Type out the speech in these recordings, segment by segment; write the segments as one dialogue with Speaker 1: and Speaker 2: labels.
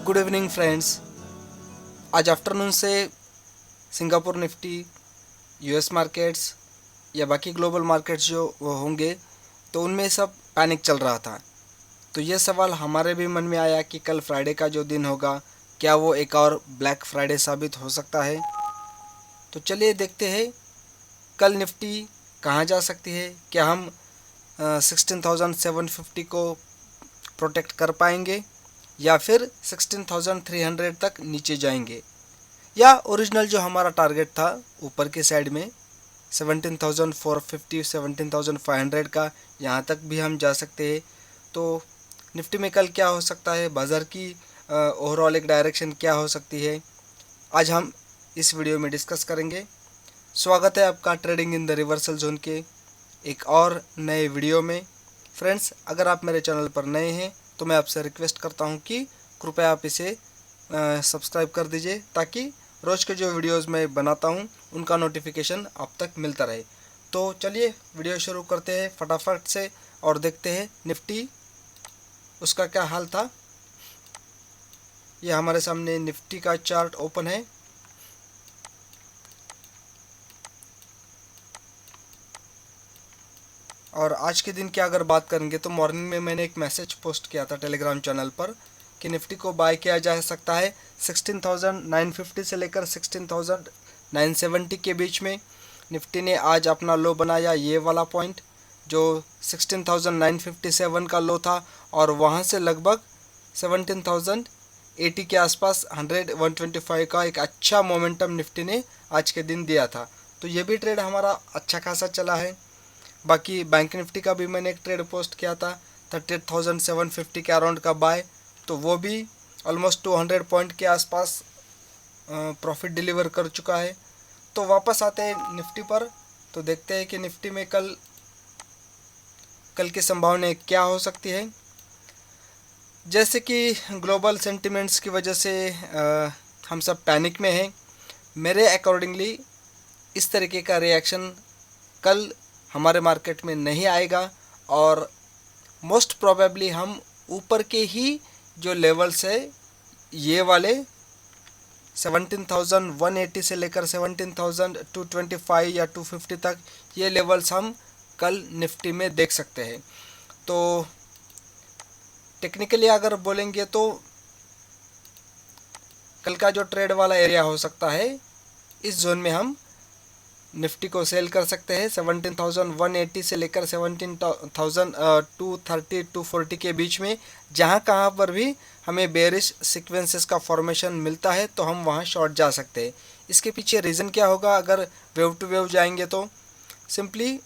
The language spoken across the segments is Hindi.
Speaker 1: Good evening friends. आज आफ्टरनून से सिंगापुर निफ्टी, यूएस मार्केट्स या बाकी ग्लोबल मार्केट्स जो वो होंगे तो उनमें सब पैनिक चल रहा था। तो ये सवाल हमारे भी मन में आया कि कल फ्राइडे का जो दिन होगा क्या वो एक और ब्लैक फ्राइडे साबित हो सकता है। तो चलिए देखते हैं कल निफ्टी कहाँ जा सकती है। क्या हम 16,750 को प्रोटेक्ट कर पाएंगे या फिर 16,300 तक नीचे जाएंगे, या ओरिजिनल जो हमारा टारगेट था ऊपर के साइड में 17,450 17,500 का, यहाँ तक भी हम जा सकते हैं। तो निफ्टी में कल क्या हो सकता है, बाज़ार की ओवरऑल एक डायरेक्शन क्या हो सकती है, आज हम इस वीडियो में डिस्कस करेंगे। स्वागत है आपका trading in the reversal zone के एक और नए वीडियो में। फ्रेंड्स, अगर आप मेरे चैनल पर नए हैं तो मैं आपसे रिक्वेस्ट करता हूं कि कृपया आप इसे सब्सक्राइब कर दीजिए ताकि रोज़ के जो वीडियोस मैं बनाता हूं उनका नोटिफिकेशन आप तक मिलता रहे। तो चलिए वीडियो शुरू करते हैं फटाफट से और देखते हैं निफ्टी उसका क्या हाल था। ये हमारे सामने निफ्टी का चार्ट ओपन है। और आज के दिन की अगर बात करेंगे तो मॉर्निंग में मैंने एक मैसेज पोस्ट किया था टेलीग्राम चैनल पर कि निफ्टी को बाय किया जा सकता है 16,950 से लेकर 16,970 के बीच में। निफ्टी ने आज अपना लो बनाया, ये वाला पॉइंट जो 16,957 का लो था, और वहाँ से लगभग 17,080 के आसपास 125 का एक अच्छा मोमेंटम निफ्टी ने आज के दिन दिया था। तो ये भी ट्रेड हमारा अच्छा खासा चला है। बाकी बैंक निफ्टी का भी मैंने एक ट्रेड पोस्ट किया था 38,750 के अराउंड का बाय, तो वो भी ऑलमोस्ट 200 पॉइंट के आसपास प्रॉफिट डिलीवर कर चुका है। तो वापस आते हैं निफ्टी पर, तो देखते हैं कि निफ्टी में कल की संभावनाएं क्या हो सकती है। जैसे कि ग्लोबल सेंटिमेंट्स की वजह से हम सब पैनिक में हैं। मेरे अकॉर्डिंगली इस तरीके का रिएक्शन कल हमारे मार्केट में नहीं आएगा और मोस्ट प्रोबेबली हम ऊपर के ही जो लेवल्स है ये वाले 17,180 से लेकर 17,225 या 250 तक, ये लेवल्स हम कल निफ्टी में देख सकते हैं। तो टेक्निकली अगर बोलेंगे तो कल का जो ट्रेड वाला एरिया हो सकता है इस जोन में हम निफ्टी को सेल कर सकते हैं 17,180 से लेकर 17,230 240 के बीच में। जहाँ कहाँ पर भी हमें बेरिश सीक्वेंसेस का फॉर्मेशन मिलता है तो हम वहाँ शॉर्ट जा सकते हैं। इसके पीछे रीज़न क्या होगा, अगर वेव टू वेव जाएंगे तो सिंपली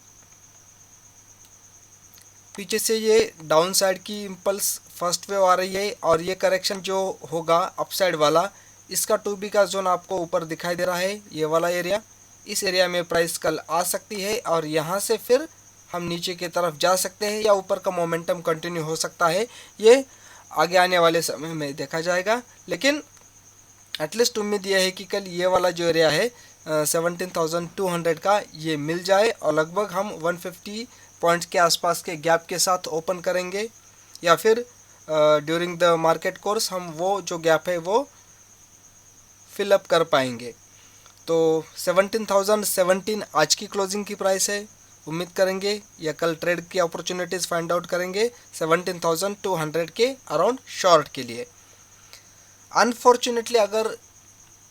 Speaker 1: पीछे से ये डाउन साइड की इम्पल्स फर्स्ट वेव आ रही है और ये करेक्शन जो होगा अपसाइड वाला, इसका 2B का जोन आपको ऊपर दिखाई दे रहा है, ये वाला एरिया। इस एरिया में प्राइस कल आ सकती है और यहाँ से फिर हम नीचे की तरफ जा सकते हैं या ऊपर का मोमेंटम कंटिन्यू हो सकता है। ये आगे आने वाले समय में देखा जाएगा, लेकिन एटलीस्ट उम्मीद यह है कि कल ये वाला जो एरिया है 17,200 का ये मिल जाए और लगभग हम 150 पॉइंट्स के आसपास के गैप के साथ ओपन करेंगे, या फिर ड्यूरिंग द मार्केट कोर्स हम वो जो गैप है वो फिलअप कर पाएंगे। तो 17,017 आज की क्लोजिंग की प्राइस है। उम्मीद करेंगे या कल ट्रेड की अपॉर्चुनिटीज़ फाइंड आउट करेंगे 17,200 के अराउंड शॉर्ट के लिए। अनफॉर्चुनेटली अगर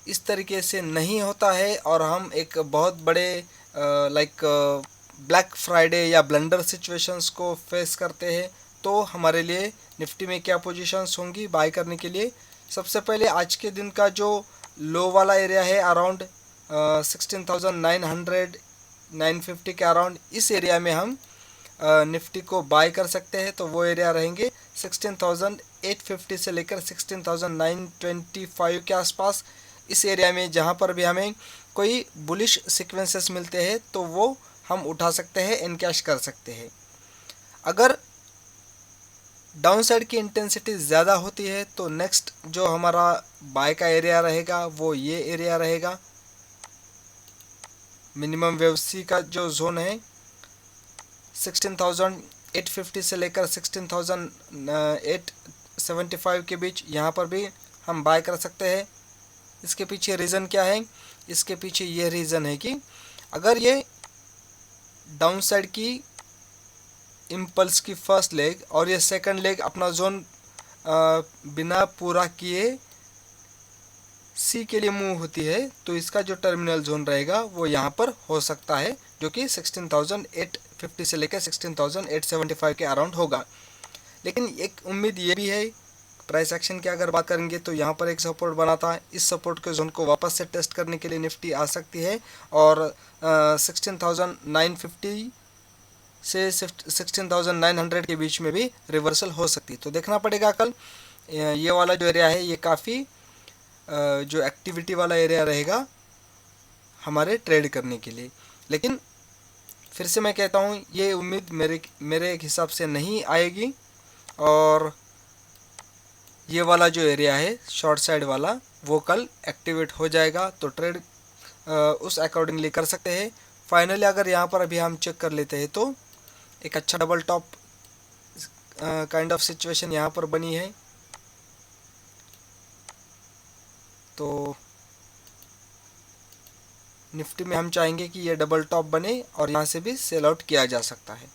Speaker 1: इस तरीके से नहीं होता है और हम एक बहुत बड़े ब्लैक फ्राइडे या ब्लंडर सिचुएशंस को फेस करते हैं तो हमारे लिए निफ्टी में क्या पोजीशंस होंगी बाय करने के लिए। सबसे पहले आज के दिन का जो लो वाला एरिया है अराउंड 16,900 950 के अराउंड, इस एरिया में हम निफ्टी को बाय कर सकते हैं। तो वो एरिया रहेंगे 16,850 से लेकर 16,925 के आसपास। इस एरिया में जहाँ पर भी हमें कोई बुलिश सीक्वेंसेस मिलते हैं तो वो हम उठा सकते हैं, इनकैश कर सकते हैं। अगर डाउन साइड की इंटेंसिटी ज़्यादा होती है तो नेक्स्ट जो हमारा बाय का एरिया रहेगा वो ये एरिया रहेगा। मिनिमम वेव सी का जो जोन है 16,850 से लेकर 16,875 के बीच, यहाँ पर भी हम बाय कर सकते हैं। इसके पीछे रीज़न क्या है? इसके पीछे ये रीज़न है कि अगर ये डाउन साइड की इम्पल्स की फर्स्ट लेग और ये सेकंड लेग अपना जोन बिना पूरा किए सी के लिए मूव होती है, तो इसका जो टर्मिनल जोन रहेगा वो यहाँ पर हो सकता है, जो कि 16,850 से लेकर 16,875 के अराउंड होगा। लेकिन एक उम्मीद ये भी है, प्राइस एक्शन की अगर बात करेंगे तो यहाँ पर एक सपोर्ट बना था, इस सपोर्ट के जोन को वापस से टेस्ट करने के लिए निफ्टी आ सकती है और 16,950 से 16,900 के बीच में भी रिवर्सल हो सकती है। तो देखना पड़ेगा कल। ये वाला जो एरिया है ये काफ़ी जो एक्टिविटी वाला एरिया रहेगा हमारे ट्रेड करने के लिए। लेकिन फिर से मैं कहता हूँ, ये उम्मीद मेरे एक हिसाब से नहीं आएगी और ये वाला जो एरिया है शॉर्ट साइड वाला वो कल एक्टिवेट हो जाएगा, तो ट्रेड उस अकॉर्डिंगली कर सकते हैं। फाइनली अगर यहाँ पर अभी हम चेक कर लेते हैं तो एक अच्छा double top kind of situation यहाँ पर बनी है। तो निफ्टी में हम चाहेंगे कि ये डबल टॉप बने और यहाँ से भी सेल आउट किया जा सकता है।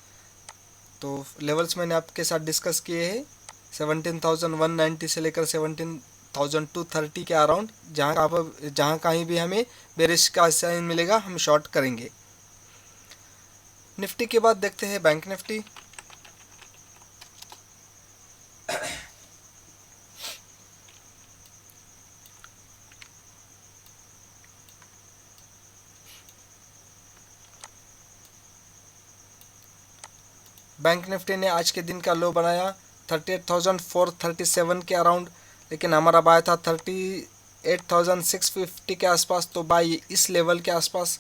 Speaker 1: तो लेवल्स मैंने आपके साथ डिस्कस किए हैं 17,190 से लेकर 17,230 के अराउंड। जहाँ कहीं भी हमें बेरिश का साइन मिलेगा हम शॉर्ट करेंगे। निफ्टी के बाद देखते हैं बैंक निफ्टी। बैंक निफ्टी ने आज के दिन का लो बनाया 38,437 के अराउंड, लेकिन हमारा बाय था 38,650 के आसपास। तो बाय इस लेवल के आसपास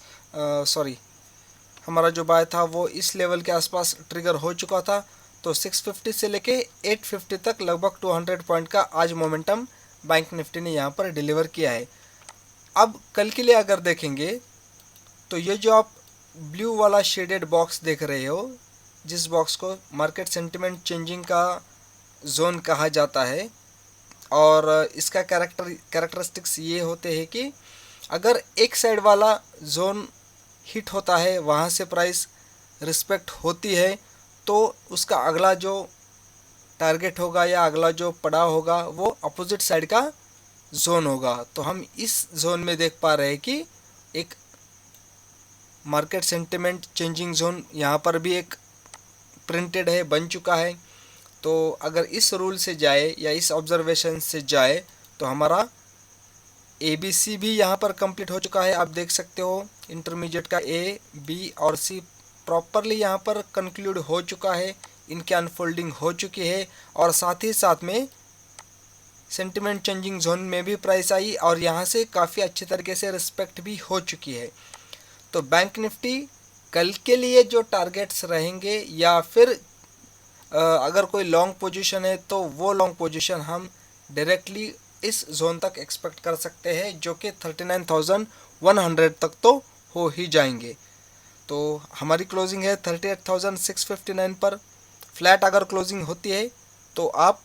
Speaker 1: हमारा जो बाय था वो इस लेवल के आसपास ट्रिगर हो चुका था। तो 650 से लेके 850 तक लगभग 200 पॉइंट का आज मोमेंटम बैंक निफ्टी ने यहाँ पर डिलीवर किया है। अब कल के लिए अगर देखेंगे तो ये जो आप ब्लू वाला शेडेड बॉक्स देख रहे हो, जिस बॉक्स को मार्केट सेंटिमेंट चेंजिंग का जोन कहा जाता है, और इसका कैरेक्टरिस्टिक्स ये होते हैं कि अगर एक साइड वाला जोन हिट होता है, वहाँ से प्राइस रिस्पेक्ट होती है, तो उसका अगला जो टारगेट होगा या अगला जो पड़ाव होगा वो अपोजिट साइड का जोन होगा। तो हम इस जोन में देख पा रहे हैं कि एक मार्केट सेंटिमेंट चेंजिंग जोन यहाँ पर भी एक प्रिंटेड है, बन चुका है। तो अगर इस रूल से जाए या इस ऑब्जर्वेशन से जाए तो हमारा ABC भी यहाँ पर कंप्लीट हो चुका है। आप देख सकते हो इंटरमीडिएट का A, B और C प्रॉपरली यहाँ पर कंक्लूड हो चुका है, इनकी अनफोल्डिंग हो चुकी है और साथ ही साथ में सेंटिमेंट चेंजिंग जोन में भी प्राइस आई और यहाँ से काफ़ी अच्छे तरीके से रिस्पेक्ट भी हो चुकी है। तो बैंक निफ्टी कल के लिए जो टारगेट्स रहेंगे या फिर अगर कोई लॉन्ग पोजीशन है तो वो लॉन्ग पोजीशन हम डायरेक्टली इस जोन तक एक्सपेक्ट कर सकते हैं, जो कि 39,100 तक तो हो ही जाएंगे। तो हमारी क्लोजिंग है 38,659 पर। फ्लैट अगर क्लोजिंग होती है तो आप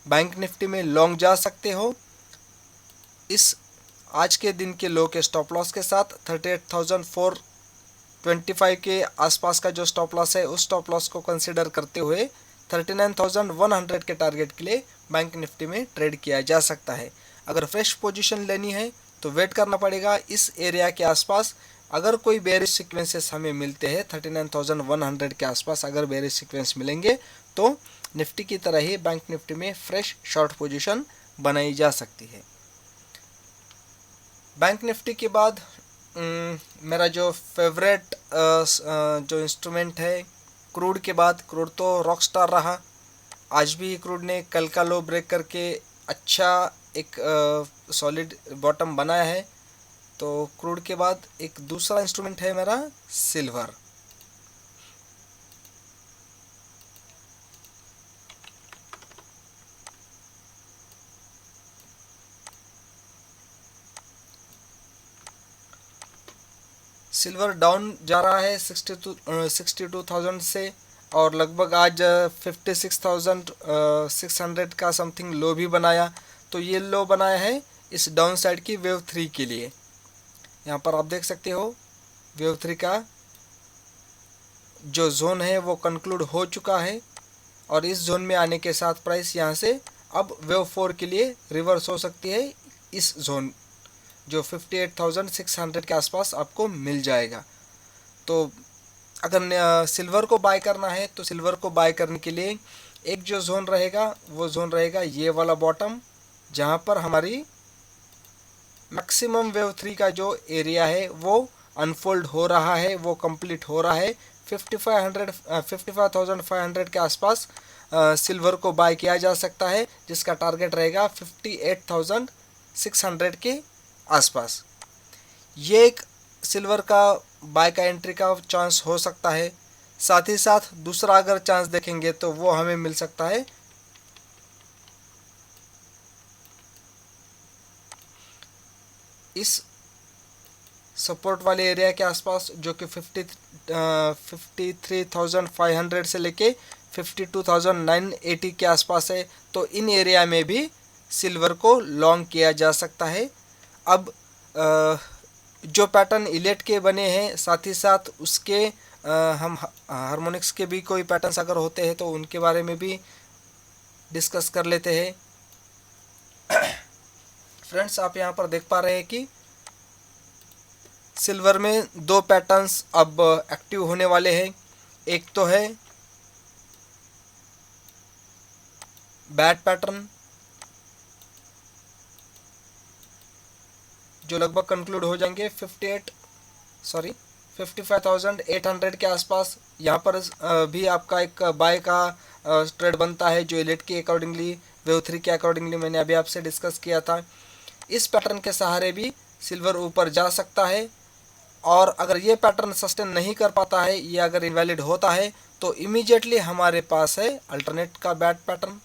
Speaker 1: बैंक निफ्टी में लॉन्ग जा सकते हो इस आज के दिन के लो के स्टॉप लॉस के साथ। 38,425 के आसपास का जो स्टॉप लॉस है उस स्टॉप लॉस को कंसिडर करते हुए 39,100 के टारगेट के लिए बैंक निफ्टी में ट्रेड किया जा सकता है। अगर फ्रेश पोजीशन लेनी है तो वेट करना पड़ेगा इस एरिया के आसपास। अगर कोई बेरिश सीक्वेंसेस हमें मिलते हैं 39,100 के आसपास, अगर बेरिश सीक्वेंस मिलेंगे तो निफ्टी की तरह ही बैंक निफ्टी में फ्रेश शॉर्ट पोजीशन बनाई जा सकती है। बैंक निफ्टी के बाद मेरा जो फेवरेट जो इंस्ट्रूमेंट है क्रूड के बाद, क्रूड तो रॉक स्टार रहा। आज भी क्रूड ने कल का लो ब्रेक करके अच्छा एक सॉलिड बॉटम बनाया है। तो क्रूड के बाद एक दूसरा इंस्ट्रूमेंट है मेरा सिल्वर। सिल्वर डाउन जा रहा है 62,000 से और लगभग आज 56,600 का समथिंग लो भी बनाया। तो ये लो बनाया है इस डाउन साइड की वेव 3 के लिए। यहाँ पर आप देख सकते हो वेव 3 का जो जोन है वो कंक्लूड हो चुका है और इस जोन में आने के साथ प्राइस यहाँ से अब वेव 4 के लिए रिवर्स हो सकती है। इस जोन जो 58,600 के आसपास आपको मिल जाएगा। तो अगर सिल्वर को बाय करना है तो सिल्वर को बाय करने के लिए एक जो जोन रहेगा वो जोन रहेगा ये वाला बॉटम, जहाँ पर हमारी मैक्सिमम वेव 3 का जो एरिया है वो अनफोल्ड हो रहा है, वो कंप्लीट हो रहा है। 55,500 के आसपास सिल्वर को बाय किया जा सकता है, जिसका टारगेट रहेगा 58,600 के आसपास। ये एक सिल्वर का बाय का एंट्री का चांस हो सकता है। साथ ही साथ दूसरा अगर चांस देखेंगे तो वो हमें मिल सकता है इस सपोर्ट वाले एरिया के आसपास, जो कि 53,500 से लेके 52,980 के आसपास है। तो इन एरिया में भी सिल्वर को लॉन्ग किया जा सकता है। अब जो पैटर्न इलेट के बने हैं, साथ ही साथ उसके हम हार्मोनिक्स के भी कोई पैटर्न्स अगर होते हैं तो उनके बारे में भी डिस्कस कर लेते हैं। फ्रेंड्स, आप यहाँ पर देख पा रहे हैं कि सिल्वर में दो पैटर्न्स अब एक्टिव होने वाले हैं। एक तो है बैट पैटर्न, जो लगभग कंक्लूड हो जाएंगे 55,800 के आसपास। यहाँ पर भी आपका एक बाय का ट्रेड बनता है, जो इलेट के अकॉर्डिंगली, वेव 3 के अकॉर्डिंगली मैंने अभी आपसे डिस्कस किया था। इस पैटर्न के सहारे भी सिल्वर ऊपर जा सकता है, और अगर ये पैटर्न सस्टेन नहीं कर पाता है, ये अगर इनवैलिड होता है, तो इमीडिएटली हमारे पास है अल्टरनेट का बैट पैटर्न,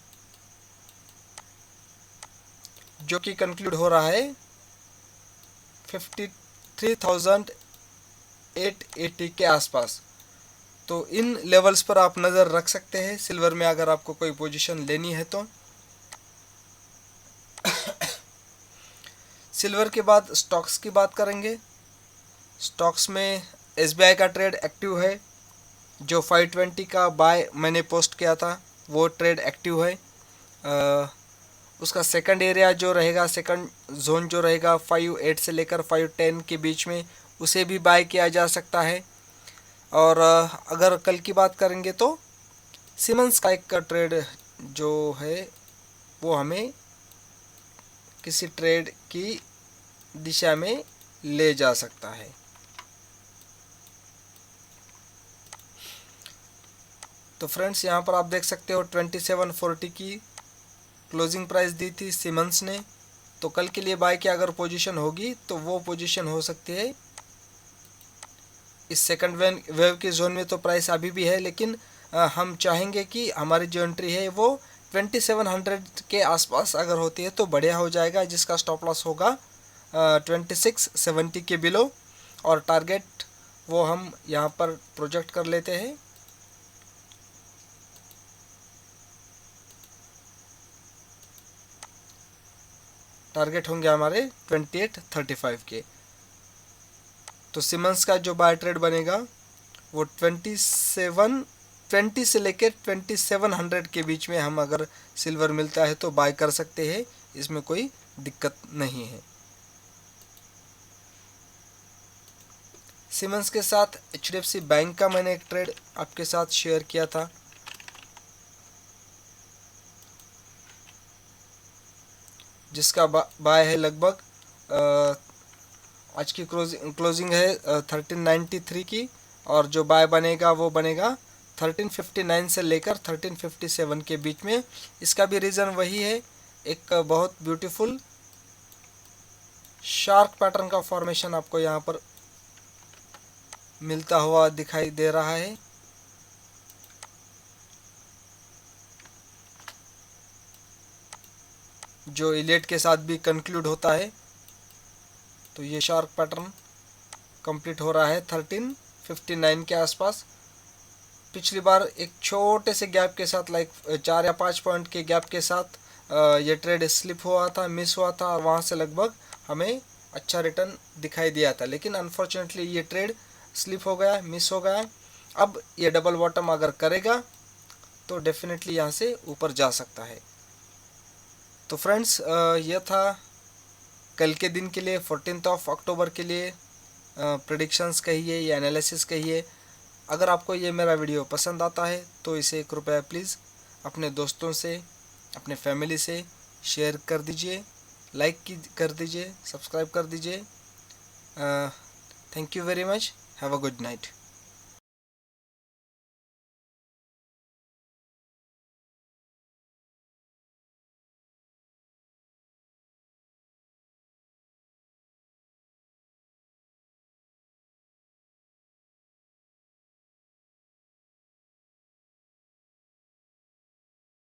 Speaker 1: जो कि कंक्लूड हो रहा है 53,880 के आसपास। तो इन लेवल्स पर आप नज़र रख सकते हैं सिल्वर में, अगर आपको कोई पोजीशन लेनी है तो। सिल्वर के बाद स्टॉक्स की बात करेंगे। स्टॉक्स में SBI का ट्रेड एक्टिव है, जो 520 का बाय मैंने पोस्ट किया था वो ट्रेड एक्टिव है। उसका सेकंड एरिया जो रहेगा, सेकंड जोन जो रहेगा 58 से लेकर 510 के बीच में, उसे भी बाय किया जा सकता है। और अगर कल की बात करेंगे तो सीमेंस का एक ट्रेड जो है वो हमें किसी ट्रेड की दिशा में ले जा सकता है। तो फ्रेंड्स, यहाँ पर आप देख सकते हो 2740 की क्लोजिंग प्राइस दी थी सीमेंस ने। तो कल के लिए बाय की अगर पोजीशन होगी तो वो पोजीशन हो सकती है इस सेकंड वेव के जोन में। तो प्राइस अभी भी है, लेकिन हम चाहेंगे कि हमारी जो एंट्री है वो 2700 के आसपास अगर होती है तो बढ़िया हो जाएगा, जिसका स्टॉप लॉस होगा 2670 के बिलो। और टारगेट वो हम यहाँ पर प्रोजेक्ट कर लेते हैं टारगेट होंगे हमारे 2835 के। तो सीमेंस का जो बाय ट्रेड बनेगा वो 20 से लेकर 2700 के बीच में हम अगर सिल्वर मिलता है तो बाय कर सकते हैं, इसमें कोई दिक्कत नहीं है। सीमेंस के साथ HDFC बैंक का मैंने एक ट्रेड आपके साथ शेयर किया था, जिसका बाय है लगभग आज की क्लोजिंग है 1393 की, और जो बाय बनेगा वो बनेगा 1359 से लेकर 1357 के बीच में। इसका भी रीज़न वही है, एक बहुत ब्यूटीफुल शार्क पैटर्न का फॉर्मेशन आपको यहाँ पर मिलता हुआ दिखाई दे रहा है। जो इलेट के साथ भी कंक्लूड होता है। तो ये शार्क पैटर्न कंप्लीट हो रहा है 1359 के आसपास। पिछली बार एक छोटे से गैप के साथ, लाइक 4 या 5 पॉइंट के गैप के साथ ये ट्रेड स्लिप हुआ था, मिस हुआ था, और वहाँ से लगभग हमें अच्छा रिटर्न दिखाई दिया था, लेकिन अनफॉर्चुनेटली ये ट्रेड स्लिप हो गया, मिस हो गया। अब ये डबल बॉटम अगर करेगा तो डेफिनेटली यहाँ से ऊपर जा सकता है। तो फ्रेंड्स, यह था कल के दिन के लिए 14 अक्टूबर के लिए प्रेडिक्शंस कहिए या एनालिसिस कहिए। अगर आपको ये मेरा वीडियो पसंद आता है तो इसे कृपया प्लीज़ अपने दोस्तों से, अपने फैमिली से शेयर कर दीजिए, लाइक कर दीजिए, सब्सक्राइब कर दीजिए। Thank you very much. Have a good night.